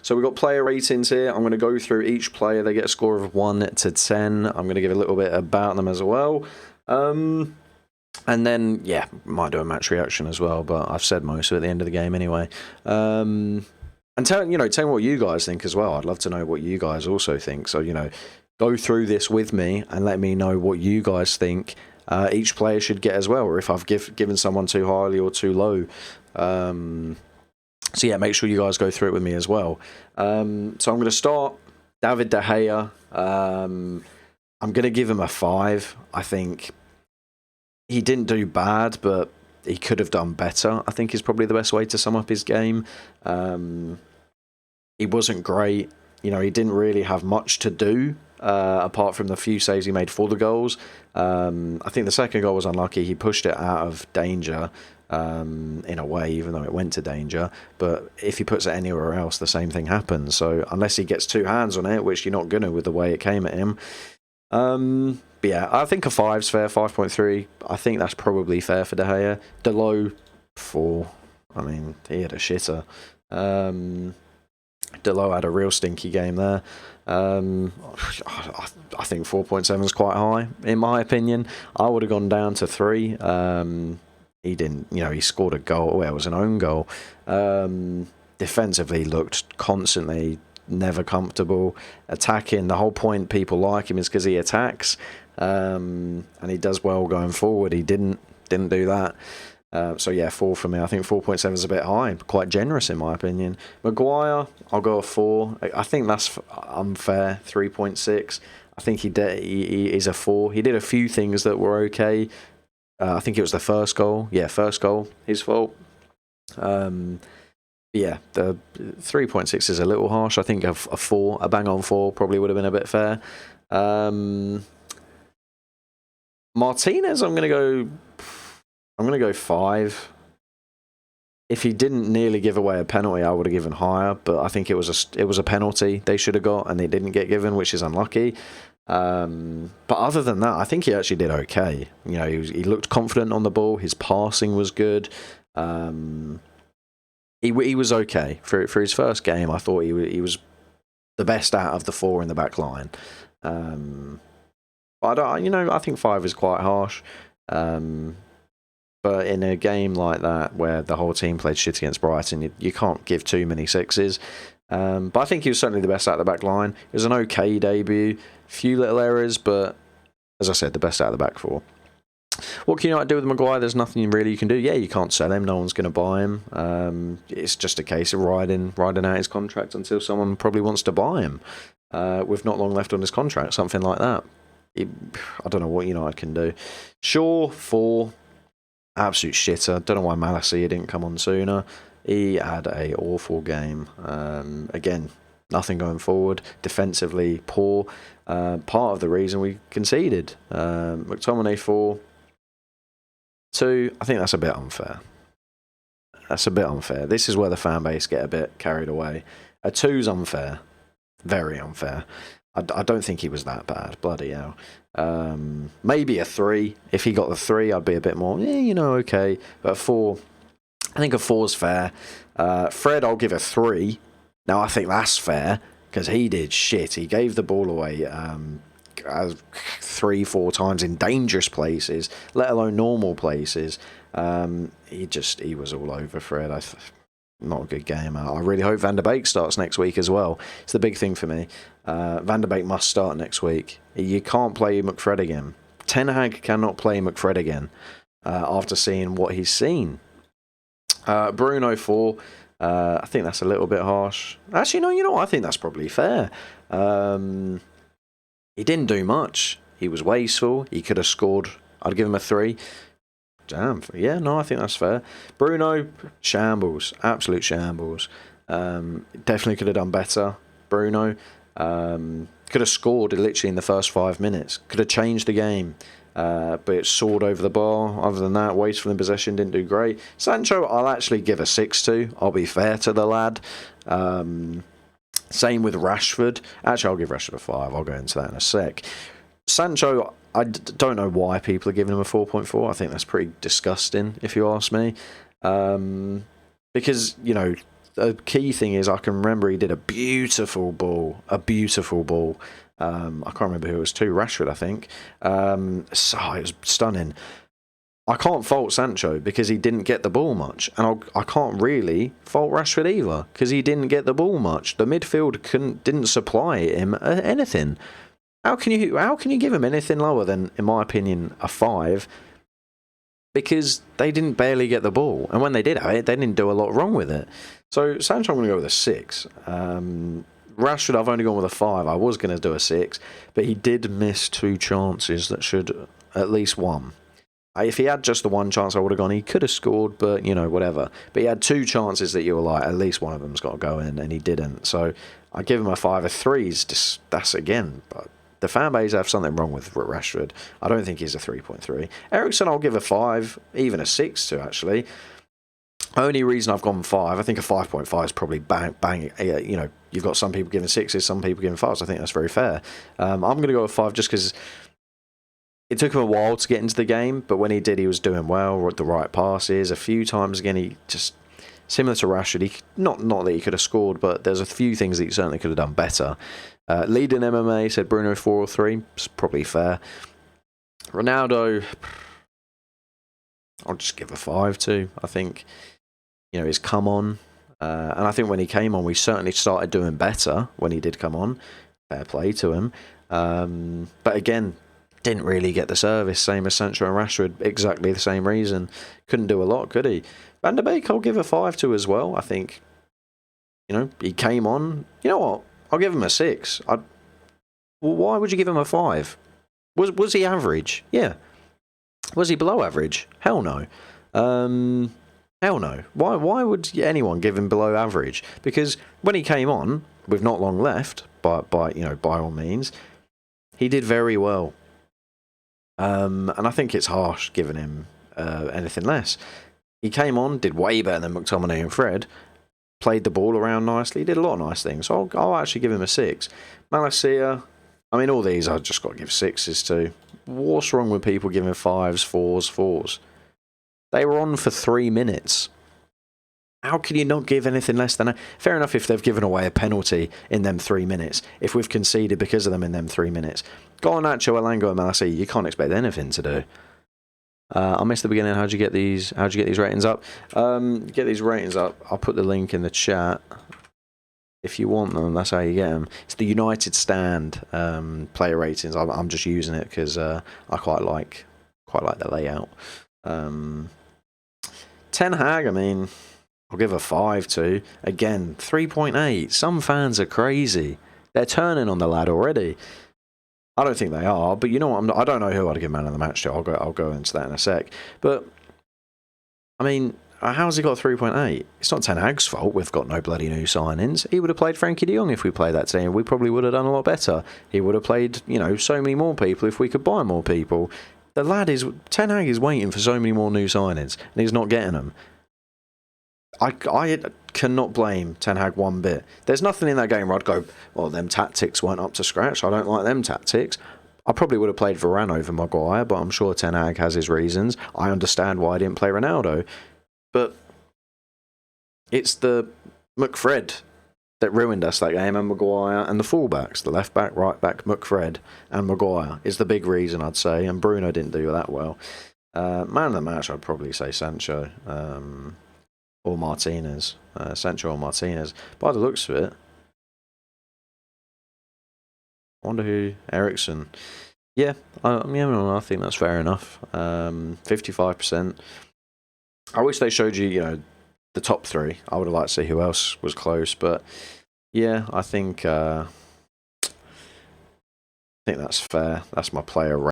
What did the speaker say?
So we've got player ratings here. I'm going to go through each player. They get a score of 1 to 10. I'm going to give a little bit about them as well. And then, yeah, might do a match reaction as well, but I've said most of it at the end of the game anyway. And tell me what you guys think as well. I'd love to know what you guys also think. So, go through this with me and let me know what you guys think each player should get as well, or if I've given someone too highly or too low. So yeah, make sure you guys go through it with me as well. So I'm going to start David De Gea. I'm going to give him a 5. I think he didn't do bad, but he could have done better, I think is probably the best way to sum up his game. He wasn't great. He didn't really have much to do, apart from the few saves he made for the goals. I think the second goal was unlucky. He pushed it out of danger, in a way, even though it went to danger. But if he puts it anywhere else, the same thing happens. So unless he gets 2 hands on it, which you're not going to with the way it came at him. But yeah, I think a 5's fair, 5.3. I think that's probably fair for De Gea. Delo, 4. I mean, he had a shitter. Delo had a real stinky game there. I think 4.7 is quite high, in my opinion. I would have gone down to 3. He didn't, he scored a goal. Well, it was an own goal. Defensively, looked constantly never comfortable. Attacking, the whole point people like him is because he attacks, and he does well going forward. He didn't do that. So yeah, 4 for me. I think 4.7 is a bit high, quite generous in my opinion. Maguire, I'll go a 4. I think that's unfair. 3.6. I think he is a 4. He did a few things that were okay. I think it was the first goal. Yeah, first goal, his fault. Yeah, the 3.6 is a little harsh. I think a 4, a bang on 4, probably would have been a bit fair. Martinez, I'm gonna go 5. If he didn't nearly give away a penalty, I would have given higher. But I think it was a penalty they should have got, and they didn't get given, which is unlucky. But other than that, I think he actually did okay. He looked confident on the ball. His passing was good. He was okay for his first game. I thought he was the best out of the 4 in the back line. But I think 5 is quite harsh. But in a game like that, where the whole team played shit against Brighton, you can't give too many 6s. But I think he was certainly the best out of the back line. It was an okay debut. Few little errors, but as I said, the best out of the back 4. What can United do with Maguire? There's nothing really you can do. Yeah, you can't sell him. No one's going to buy him. It's just a case of riding out his contract until someone probably wants to buy him. With not long left on his contract, something like that. I don't know what United can do. Shaw, 4. Absolute shitter. Don't know why Malacia didn't come on sooner. He had a awful game. Again, nothing going forward. Defensively, poor. Part of the reason we conceded. McTominay, 4. 2. I think that's a bit unfair. This is where the fan base get a bit carried away. A 2's unfair. Very unfair. I don't think he was that bad. Bloody hell. Maybe a 3. If he got the 3, I'd be a bit more, okay. But a 4, I think a 4's fair. Fred, I'll give a 3. Now, I think that's fair, because he did shit. He gave the ball away 3-4 times in dangerous places, let alone normal places. He was all over Fred. Not a good game. I really hope Van der Beek starts next week as well. It's the big thing for me. Van der Beek must start next week. You can't play McFred again. Ten Hag cannot play McFred again after seeing what he's seen. Bruno, 4. I think that's a little bit harsh. Actually, no, you know what? I think that's probably fair. He didn't do much. He was wasteful. He could have scored. I'd give him a 3. Damn. Yeah, no, I think that's fair. Bruno, shambles. Absolute shambles. Definitely could have done better. Bruno could have scored literally in the first 5 minutes. Could have changed the game. But it soared over the bar. Other than that, wasteful in possession, didn't do great. Sancho, I'll actually give a 6 to. I'll be fair to the lad. Same with Rashford. Actually, I'll give Rashford a 5. I'll go into that in a sec. Sancho, I don't know why people are giving him a 4.4. I think that's pretty disgusting, if you ask me. Because, the key thing is I can remember he did a beautiful ball. I can't remember who it was to, Rashford, I think. So it was stunning. I can't fault Sancho because he didn't get the ball much, and I can't really fault Rashford either because he didn't get the ball much. The midfield didn't supply him anything. How can you give him anything lower than, in my opinion, a 5? Because they didn't barely get the ball, and when they did have it, they didn't do a lot wrong with it. So Sancho, I'm going to go with a 6. Rashford, I've only gone with a 5. I was going to do a 6, but he did miss 2 chances that should at least one. If he had just the one chance, I would have gone. He could have scored, but whatever. But he had 2 chances that you were like, at least one of them's got to go in, and he didn't. So I give him a 5. A 3's just that's again. But the fan base have something wrong with Rashford. I don't think he's a 3.3. Eriksen, I'll give a 5, even a 6 to actually. Only reason I've gone 5, I think a 5.5 is probably bang. You've got some people giving 6s, some people giving 5s. I think that's very fair. I'm going to go with 5 just because it took him a while to get into the game, but when he did, he was doing well, the right passes. A few times again, he just, similar to Rashford, not that he could have scored, but there's a few things that he certainly could have done better. Leading MMA, said Bruno 4 or 3. It's probably fair. Ronaldo, I'll just give a 5 too. I think, he's come on. And I think when he came on, we certainly started doing better when he did come on. Fair play to him. But again, didn't really get the service, same as Sancho and Rashford, exactly the same reason. Couldn't do a lot, could he? Van der Beek, I'll give a 5 to as well. I think, he came on. You know what? I'll give him a 6. Well, why would you give him a 5? Was he average? Yeah. Was he below average? Hell no. Hell no. Why would anyone give him below average? Because when he came on, with not long left, by all means, he did very well. And I think it's harsh giving him anything less. He came on, did way better than McTominay and Fred, played the ball around nicely, did a lot of nice things. So I'll actually give him a 6. Malacia, all these I've just got to give 6s to. What's wrong with people giving 5s, 4s? They were on for 3 minutes. How can you not give anything less than that? Fair enough if they've given away a penalty in them 3 minutes, if we've conceded because of them in them 3 minutes. Garnacho, Elango and Malacia, you can't expect anything to do. I missed the beginning. How'd you get these ratings up? Get these ratings up. I'll put the link in the chat. If you want them, that's how you get them. It's the United Stand player ratings. I'm just using it because I quite like the layout. Ten Hag, I'll give a 5 to. Again, 3.8. Some fans are crazy. They're turning on the lad already. I don't think they are, but you know what? I don't know who I'd give man of the match to. I'll go into that in a sec. But how's he got 3.8? It's not Ten Hag's fault. We've got no bloody new signings. He would have played Frankie de Jong if we played that team. We probably would have done a lot better. He would have played, so many more people if we could buy more people. Ten Hag is waiting for so many more new signings, and he's not getting them. I cannot blame Ten Hag one bit. There's nothing in that game where I'd go, well, them tactics weren't up to scratch. I don't like them tactics. I probably would have played Varane over Maguire, but I'm sure Ten Hag has his reasons. I understand why I didn't play Ronaldo. But it's the McFred that ruined us that game, and Maguire, and the fullbacks, the left back, right back, McFred and Maguire is the big reason, I'd say. And Bruno didn't do that well. Man of the match, I'd probably say Sancho. Or Martinez. Sancho or Martinez. By the looks of it, I wonder who. Eriksen. Yeah, I think that's fair enough. 55%. I wish they showed you, the top 3. I would have liked to see who else was close, but yeah, I think that's fair. That's my player